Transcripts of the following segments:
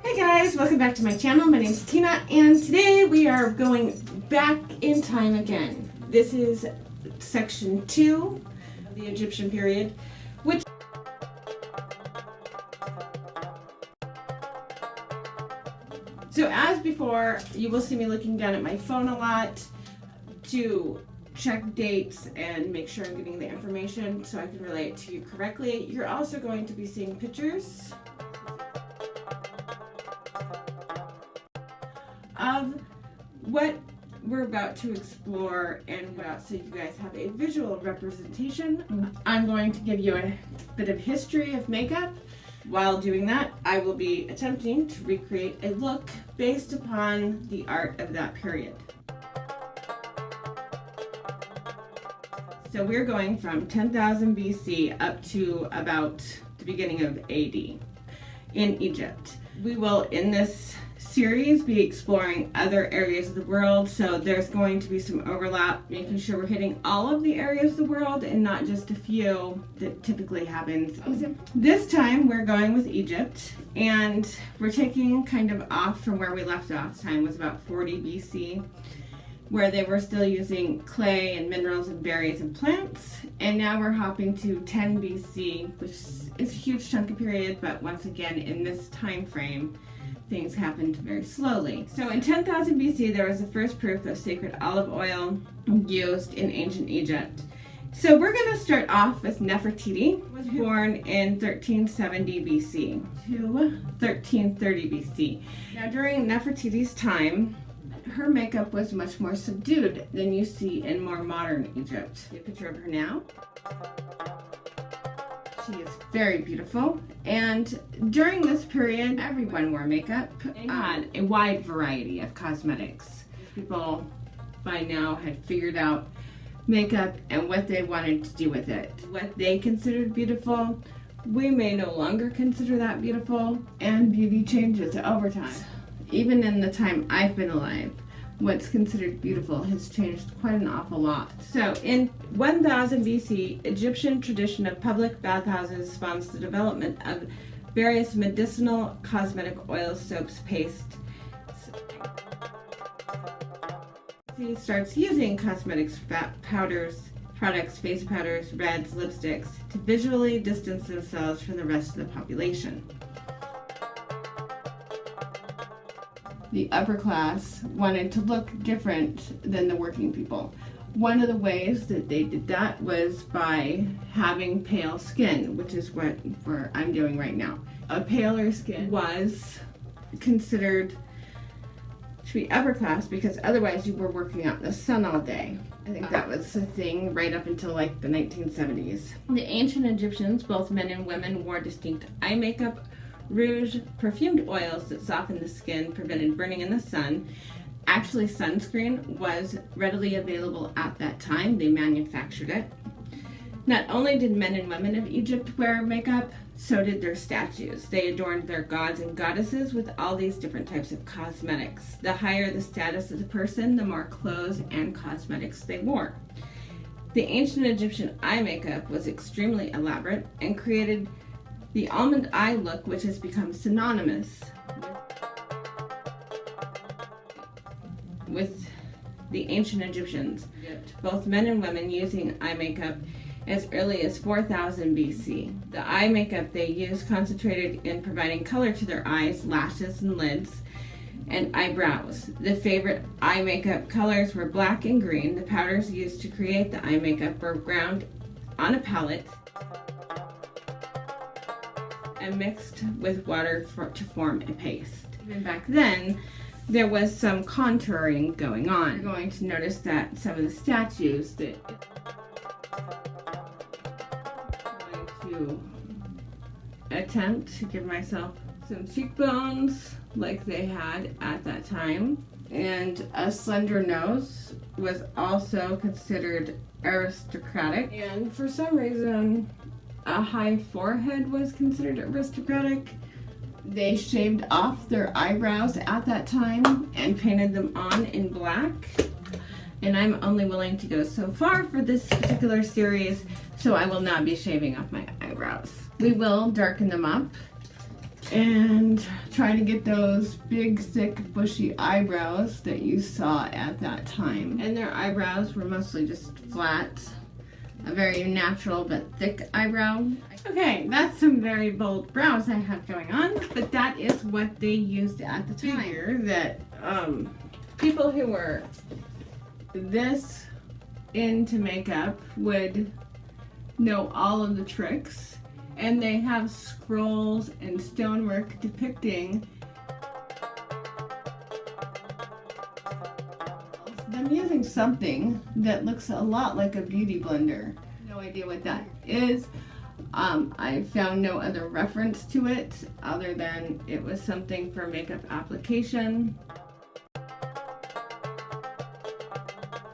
Hey guys, welcome back to my channel. My name is Tina and today we are going back in time again. This is section 2 of the Egyptian period, which so as before, you will see me looking down at my phone a lot to check dates and make sure I'm getting the information so I can relay it to you correctly. You're also going to be seeing pictures of what we're about to explore and so you guys have a visual representation. I'm going to give you a bit of history of makeup. While doing that, I will be attempting to recreate a look based upon the art of that period. So we're going from 10,000 BC up to about the beginning of AD in Egypt. We will, in this series, be exploring other areas of the world, so there's going to be some overlap, making sure we're hitting all of the areas of the world and not just a few that typically happens. This time we're going with Egypt, and we're taking kind of off from where we left off. This time was about 40 BC, where they were still using clay and minerals and berries and plants, and now we're hopping to 10 BC, which is a huge chunk of period, but once again in this time frame things happened very slowly. So in 10,000 BC, there was the first proof of sacred olive oil used in ancient Egypt. So we're going to start off with Nefertiti, who was born in 1370 BC to 1330 BC. Now during Nefertiti's time, her makeup was much more subdued than you see in more modern Egypt. A picture of her now. She is very beautiful, and during this period everyone wore makeup and had a wide variety of cosmetics. People by now had figured out makeup and what they wanted to do with it. What they considered beautiful, we may no longer consider that beautiful, and beauty changes over time. Even in the time I've been alive, what's considered beautiful has changed quite an awful lot. So in 1000 BC, Egyptian tradition of public bathhouses spawns the development of various medicinal cosmetic oils, soaps, pastes. He starts using cosmetics, fat powders, products, face powders, reds, lipsticks to visually distance themselves from the rest of the population. The upper class wanted to look different than the working people. One of the ways that they did that was by having pale skin, which is what I'm doing right now. A paler skin was considered to be upper class because otherwise you were working out in the sun all day. I think that was the thing right up until like the 1970s. The ancient Egyptians, both men and women, wore distinct eye makeup, rouge, perfumed oils that softened the skin, prevented burning in the sun. Actually, sunscreen was readily available at that time. They manufactured it. Not only did men and women of Egypt wear makeup, so did their statues. They adorned their gods and goddesses with all these different types of cosmetics. The higher the status of the person, the more clothes and cosmetics they wore. The ancient Egyptian eye makeup was extremely elaborate and created the almond eye look, which has become synonymous with the ancient Egyptians, both men and women using eye makeup as early as 4000 BC. The eye makeup they used concentrated in providing color to their eyes, lashes and lids, and eyebrows. The favorite eye makeup colors were black and green. The powders used to create the eye makeup were ground on a palette and mixed with water to form a paste. Even back then, there was some contouring going on. You're going to notice that some of the statues that I'm going to attempt to give myself some cheekbones like they had at that time, and a slender nose was also considered aristocratic, and for some reason a high forehead was considered aristocratic. They shaved off their eyebrows at that time and painted them on in black. And I'm only willing to go so far for this particular series, so I will not be shaving off my eyebrows. We will darken them up and try to get those big, thick, bushy eyebrows that you saw at that time. And their eyebrows were mostly just flat, a very natural but thick eyebrow. Okay, that's some very bold brows I have going on, but that is what they used at the time. Figure that people who were this into makeup would know all of the tricks, and they have scrolls and stonework depicting them using something that looks a lot like a beauty blender. No idea what that is. I found no other reference to it other than it was something for makeup application.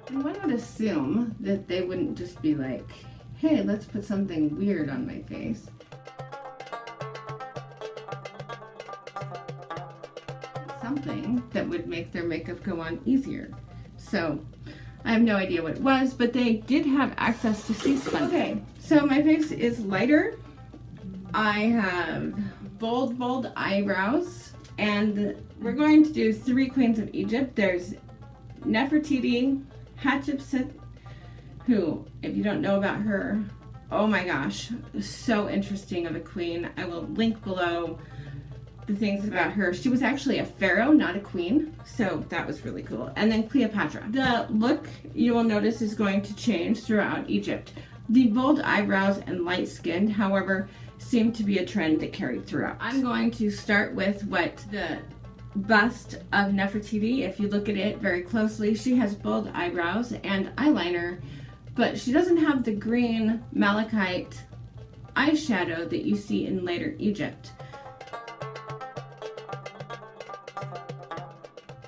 And one would assume that they wouldn't just be like, hey, let's put something weird on my face. Something that would make their makeup go on easier. So I have no idea what it was, but they did have access to C-Spun. Okay, so my face is lighter. I have bold eyebrows, and we're going to do 3 queens of Egypt. There's Nefertiti, Hatshepsut, who, if you don't know about her, oh my gosh, so interesting of a queen. I will link below the things about her. She was actually a pharaoh, not a queen, so that was really cool. And then Cleopatra. The look, you will notice, is going to change throughout Egypt. The bold eyebrows and light skin, however, seem to be a trend that carried throughout. I'm going to start with what the bust of Nefertiti, if you look at it very closely, she has bold eyebrows and eyeliner, but she doesn't have the green malachite eyeshadow that you see in later Egypt.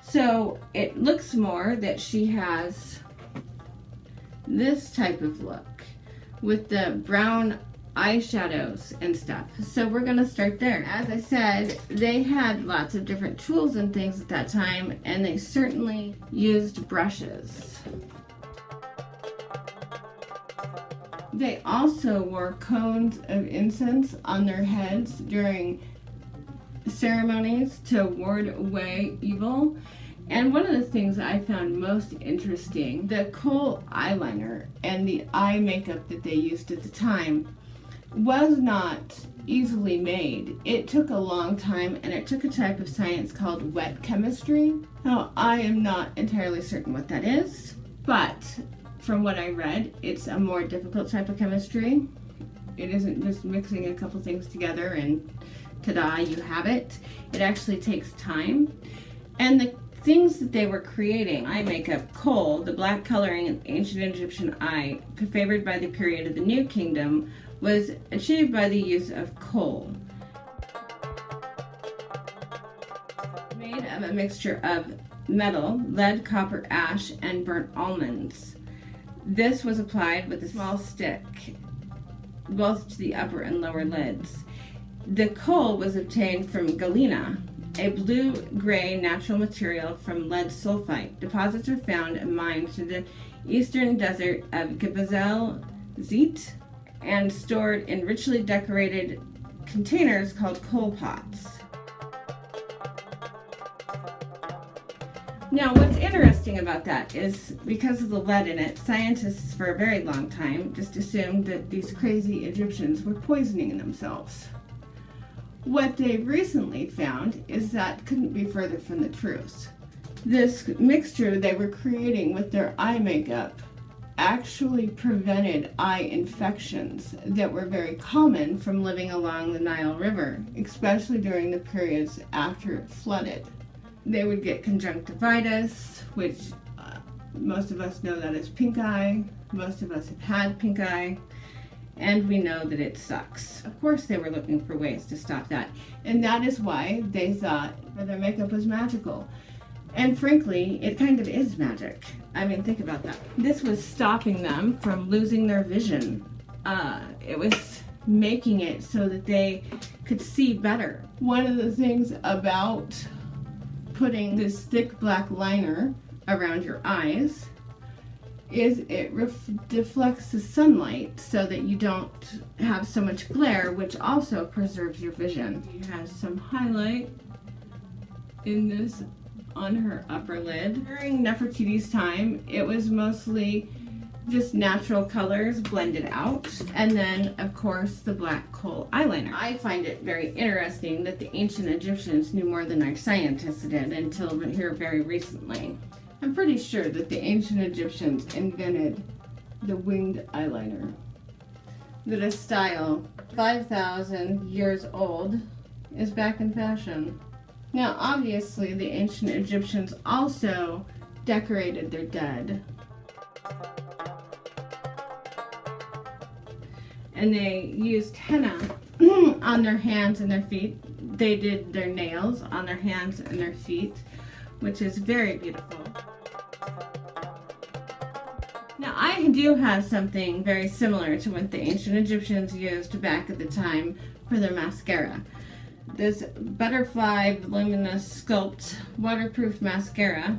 So it looks more that she has this type of look with the brown eyeshadows and stuff. So we're gonna start there. As I said, they had lots of different tools and things at that time, and they certainly used brushes. They also wore cones of incense on their heads during ceremonies to ward away evil. And one of the things I found most interesting, the kohl eyeliner and the eye makeup that they used at the time was not easily made. It took a long time, and it took a type of science called wet chemistry. Now, I am not entirely certain what that is, but from what I read, it's a more difficult type of chemistry. It isn't just mixing a couple things together and ta-da, you have it. It actually takes time. And the things that they were creating, eye makeup, kohl, the black coloring in ancient Egyptian eye, favored by the period of the New Kingdom, was achieved by the use of kohl. Made of a mixture of metal, lead, copper, ash, and burnt almonds. This was applied with a small stick, both to the upper and lower lids. The kohl was obtained from galena, a blue-gray natural material from lead sulfite. Deposits are found in mines in the eastern desert of Gebel Zit and stored in richly decorated containers called kohl pots. Now, what's interesting about that is because of the lead in it, scientists for a very long time just assumed that these crazy Egyptians were poisoning themselves. What they've recently found is that couldn't be further from the truth. This mixture they were creating with their eye makeup actually prevented eye infections that were very common from living along the Nile River, especially during the periods after it flooded. They would get conjunctivitis, which most of us know that as pink eye. Most of us have had pink eye, and we know that it sucks. Of course they were looking for ways to stop that, and that is why they thought that their makeup was magical. And frankly, it kind of is magic. I mean, think about that. This was stopping them from losing their vision. It was making it so that they could see better. One of the things about putting this thick black liner around your eyes is it deflects the sunlight so that you don't have so much glare, which also preserves your vision. She has some highlight in this on her upper lid. During Nefertiti's time, it was mostly just natural colors blended out, and then of course the black kohl eyeliner. I find it very interesting that the ancient Egyptians knew more than our scientists did until here very recently. I'm pretty sure that the ancient Egyptians invented the winged eyeliner. That a style 5,000 years old is back in fashion. Now obviously the ancient Egyptians also decorated their dead. And they used henna on their hands and their feet. They did their nails on their hands and their feet, which is very beautiful. Now I do have something very similar to what the ancient Egyptians used back at the time for their mascara. This butterfly voluminous sculpt waterproof mascara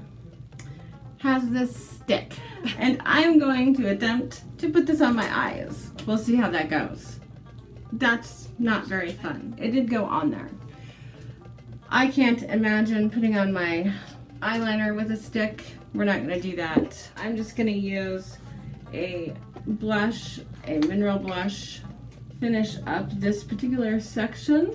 has this stick, and I'm going to attempt to put this on my eyes. We'll see how that goes. That's not very fun. It did go on there. I can't imagine putting on my eyeliner with a stick. We're not going to do that. I'm just going to use a blush, a mineral blush, finish up this particular section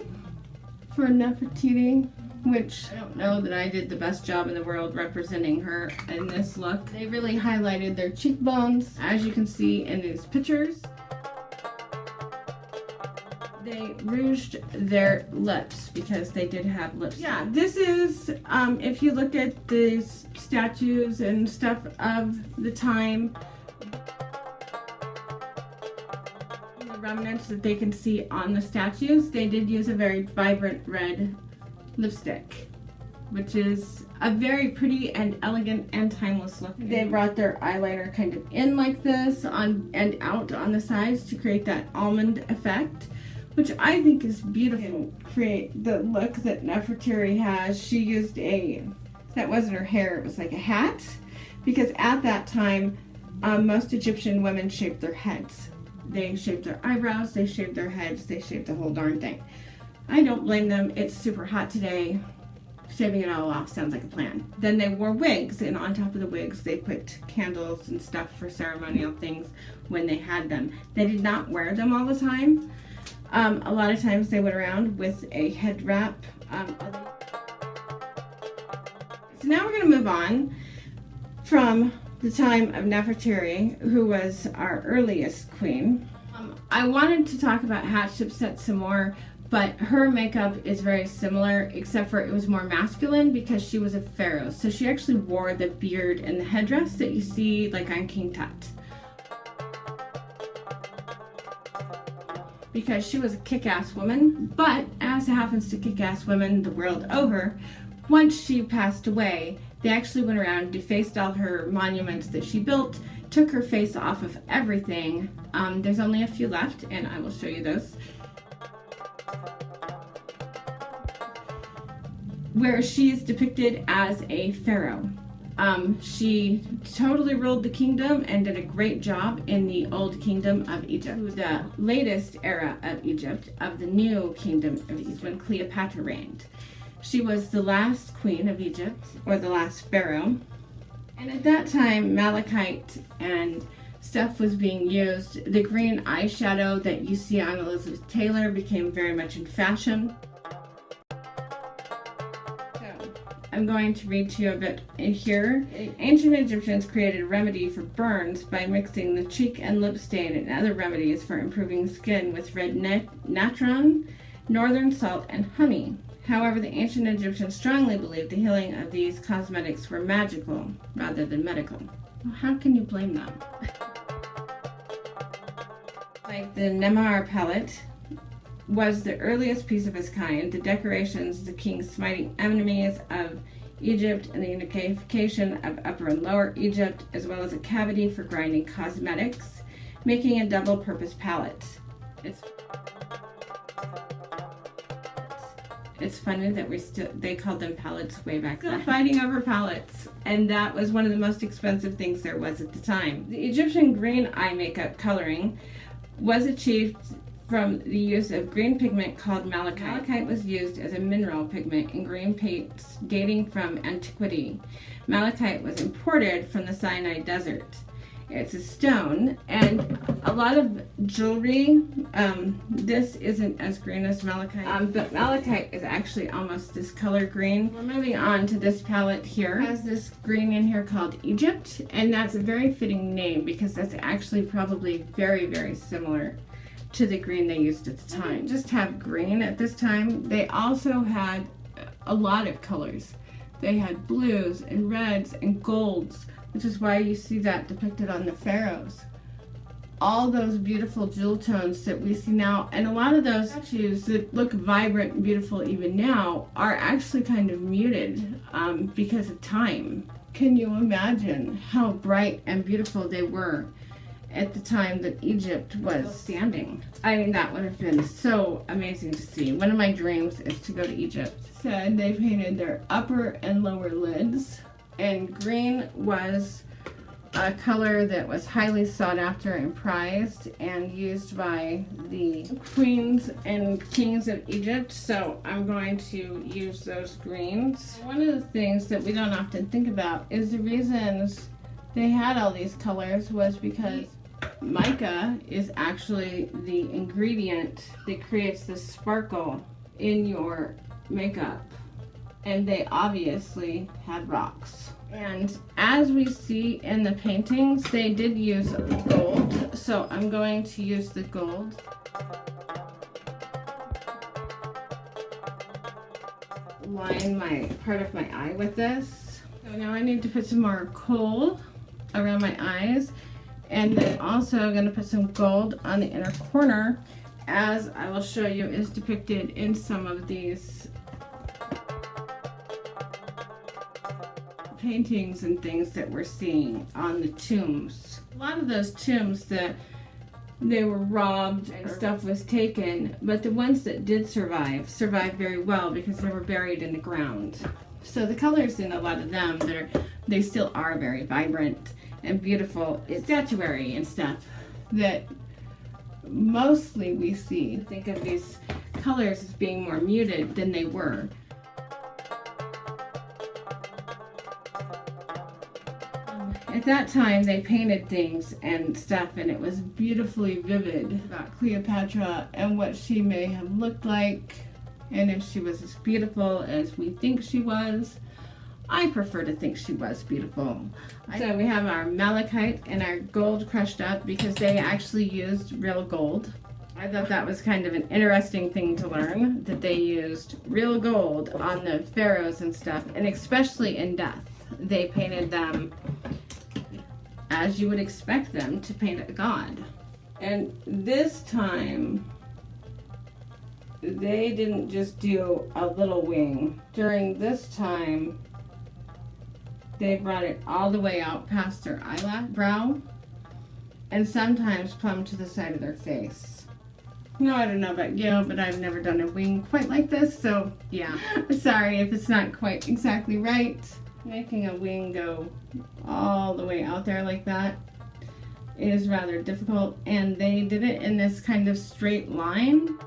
for Nefertiti, which I don't know that I did the best job in the world representing her in this look. They really highlighted their cheekbones, as you can see in these pictures. They rouged their lips because they did have lips. Yeah, this is, if you look at these statues and stuff of the time, the remnants that they can see on the statues, they did use a very vibrant red lipstick, which is a very pretty and elegant and timeless look. They brought their eyeliner kind of in like this on and out on the sides to create that almond effect, which I think is beautiful. Create the look that Nefertiti has. She used that wasn't her hair, it was like a hat, because at that time most Egyptian women shaved their heads. They shaved their eyebrows, they shaved their heads, they shaved the whole darn thing. I don't blame them. It's super hot today. Shaving it all off sounds like a plan. Then they wore wigs, and on top of the wigs they put candles and stuff for ceremonial things when they had them. They did not wear them all the time. A lot of times they went around with a head wrap. So now we're going to move on from the time of Nefertiti, who was our earliest queen. I wanted to talk about Hatshepsut some more, but her makeup is very similar, except for it was more masculine because she was a pharaoh. So she actually wore the beard and the headdress that you see like on King Tut. Because she was a kick-ass woman, but as it happens to kick-ass women the world over, once she passed away, they actually went around and defaced all her monuments that she built, took her face off of everything. There's only a few left, and I will show you those. Where she's depicted as a pharaoh. She totally ruled the kingdom and did a great job in the old kingdom of Egypt. The latest era of Egypt, of the new kingdom of Egypt, when Cleopatra reigned. She was the last queen of Egypt, or the last pharaoh. And at that time, malachite and stuff was being used. The green eyeshadow that you see on Elizabeth Taylor became very much in fashion. I'm going to read to you a bit here. Ancient Egyptians created a remedy for burns by mixing the cheek and lip stain and other remedies for improving skin with red natron, northern salt, and honey. However, the ancient Egyptians strongly believed the healing of these cosmetics were magical rather than medical. Well, how can you blame them? Like the Nemar palette was the earliest piece of its kind. The decorations, the king's smiting enemies of Egypt, and the unification of Upper and Lower Egypt, as well as a cavity for grinding cosmetics, making a double-purpose palette. It's funny that they called them palettes way back then. Fighting over palettes, and that was one of the most expensive things there was at the time. The Egyptian green eye makeup coloring was achieved from the use of green pigment called malachite. Malachite was used as a mineral pigment in green paints dating from antiquity. Malachite was imported from the Sinai Desert. It's a stone, and a lot of jewelry, this isn't as green as malachite, but malachite is actually almost this color green. We're moving on to this palette here. It has this green in here called Egypt, and that's a very fitting name because that's actually probably very, very similar to the green they used at the time. Just have green at this time. They also had a lot of colors. They had blues and reds and golds, which is why you see that depicted on the pharaohs. All those beautiful jewel tones that we see now, and a lot of those statues that look vibrant and beautiful even now are actually kind of muted because of time. Can you imagine how bright and beautiful they were at the time that Egypt was standing? I mean, that would have been so amazing to see. One of my dreams is to go to Egypt. Said they painted their upper and lower lids, and green was a color that was highly sought after and prized and used by the queens and kings of Egypt, so I'm going to use those greens. One of the things that we don't often think about is the reasons they had all these colors was because mica is actually the ingredient that creates the sparkle in your makeup, and they obviously had rocks. And as we see in the paintings, they did use gold, so I'm going to use the gold. Line my part of my eye with this. So now I need to put some more kohl around my eyes, and then also I'm going to put some gold on the inner corner, as I will show you is depicted in some of these paintings and things that we're seeing on the tombs. A lot of those tombs that they were robbed and stuff was taken, but the ones that did survived very well because they were buried in the ground. So the colors in a lot of them, they still are very vibrant and beautiful. It's statuary and stuff that mostly we see. Think of these colors as being more muted than they were. At that time, they painted things and stuff, and it was beautifully vivid about Cleopatra and what she may have looked like, and if she was as beautiful as we think she was. I prefer to think she was beautiful. So we have our malachite and our gold crushed up because they actually used real gold. I thought that was kind of an interesting thing to learn, that they used real gold on the pharaohs and stuff, and especially in death. They painted them as you would expect them to paint a god. And this time, they didn't just do a little wing. During this time, they brought it all the way out past their brow, and sometimes plumb to the side of their face. No, I don't know about you, but I've never done a wing quite like this, so yeah. Sorry if it's not quite exactly right. Making a wing go all the way out there like that is rather difficult, and they did it in this kind of straight line.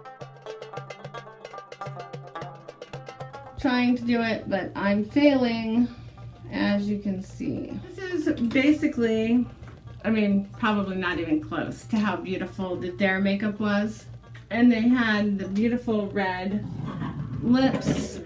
Trying to do it, but I'm failing, as you can see. This is basically, I mean, probably not even close to how beautiful that their makeup was. And they had the beautiful red lips.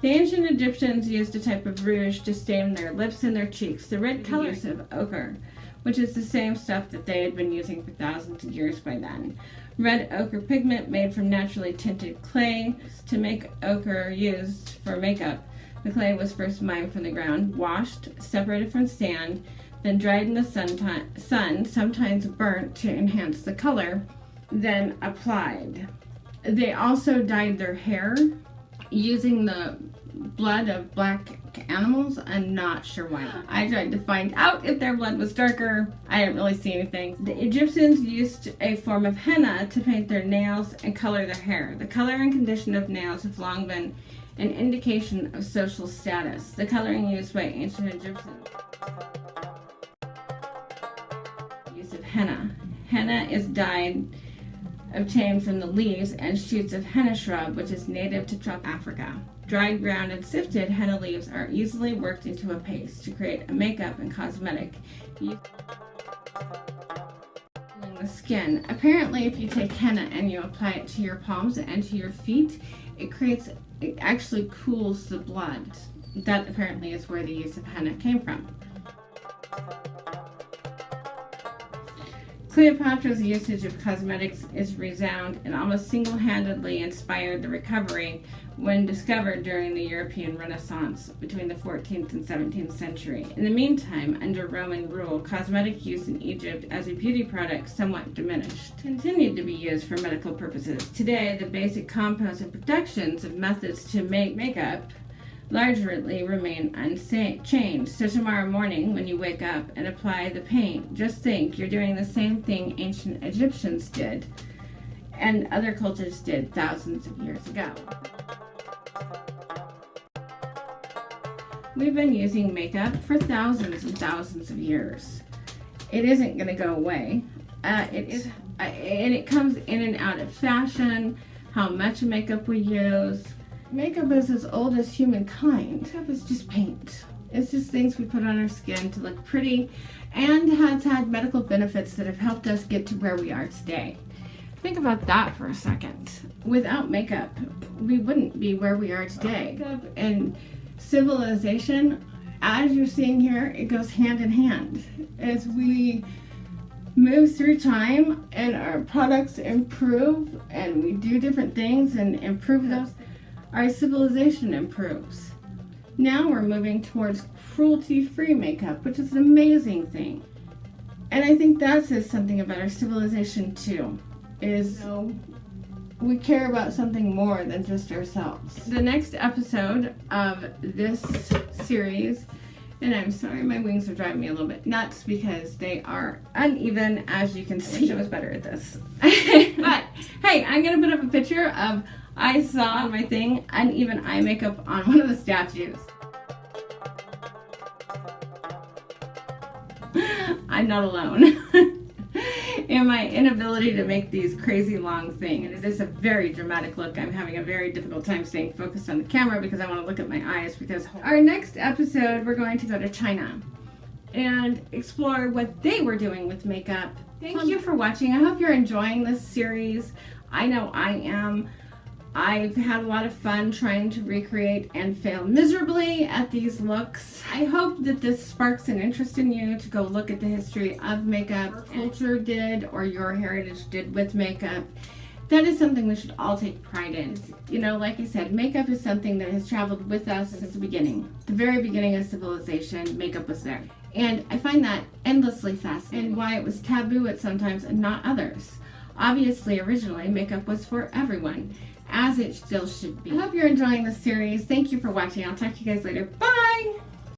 The ancient Egyptians used a type of rouge to stain their lips and their cheeks. The red color use of ochre, which is the same stuff that they had been using for thousands of years by then. Red ochre pigment made from naturally tinted clay. To make ochre used for makeup, the clay was first mined from the ground, washed, separated from sand, then dried in the sun, sometimes burnt to enhance the color, then applied. They also dyed their hair using the blood of black animals. I'm not sure why. I tried to find out if their blood was darker. I didn't really see anything. The Egyptians used a form of henna to paint their nails and color their hair. The color and condition of nails have long been an indication of social status. The coloring used by ancient Egyptians. Use of henna. Henna is dyed obtained from the leaves and shoots of henna shrub, which is native to tropical Africa. Dried, ground, and sifted henna leaves are easily worked into a paste to create a makeup and cosmetic. The skin. Apparently, if you take henna and you apply it to your palms and to your feet, it actually cools the blood. That apparently is where the use of henna came from. Cleopatra's usage of cosmetics is renowned and almost single-handedly inspired the recovery when discovered during the European Renaissance between the 14th and 17th century. In the meantime, under Roman rule, cosmetic use in Egypt as a beauty product somewhat diminished. Continued to be used for medical purposes. Today, the basic compounds and productions of methods to make makeup largely remain unchanged. So tomorrow morning, when you wake up and apply the paint, just think you're doing the same thing ancient Egyptians did and other cultures did thousands of years ago. We've been using makeup for thousands and thousands of years. It isn't going to go away. And it comes in and out of fashion, how much makeup we use. Makeup is as old as humankind. Makeup is just paint. It's just things we put on our skin to look pretty, and has had medical benefits that have helped us get to where we are today. Think about that for a second. Without makeup, we wouldn't be where we are today. Makeup and civilization, as you're seeing here, it goes hand in hand. As we move through time and our products improve and we do different things and improve those, our civilization improves. Now we're moving towards cruelty-free makeup, which is an amazing thing. And I think that says something about our civilization too, is we care about something more than just ourselves. The next episode of this series, and I'm sorry my wings are driving me a little bit nuts because they are uneven, as you can see. I was better at this. But hey, I'm gonna put up a picture of I saw on my thing uneven eye makeup on one of the statues. I'm not alone in my inability to make these crazy long things. It is a very dramatic look. I'm having a very difficult time staying focused on the camera because I want to look at my eyes. Because our next episode, we're going to go to China and explore what they were doing with makeup. Thank you for watching. I hope you're enjoying this series. I know I am. I've had a lot of fun trying to recreate and fail miserably at these looks. I hope that this sparks an interest in you to go look at the history of makeup, your culture did or your heritage did with makeup. That is something we should all take pride in. You know, like I said, makeup is something that has traveled with us since the beginning. The very beginning of civilization, makeup was there. And I find that endlessly fascinating, and why it was taboo at some times and not others. Obviously, originally, makeup was for everyone, as it still should be. I hope you're enjoying this series. Thank you for watching. I'll talk to you guys later. Bye!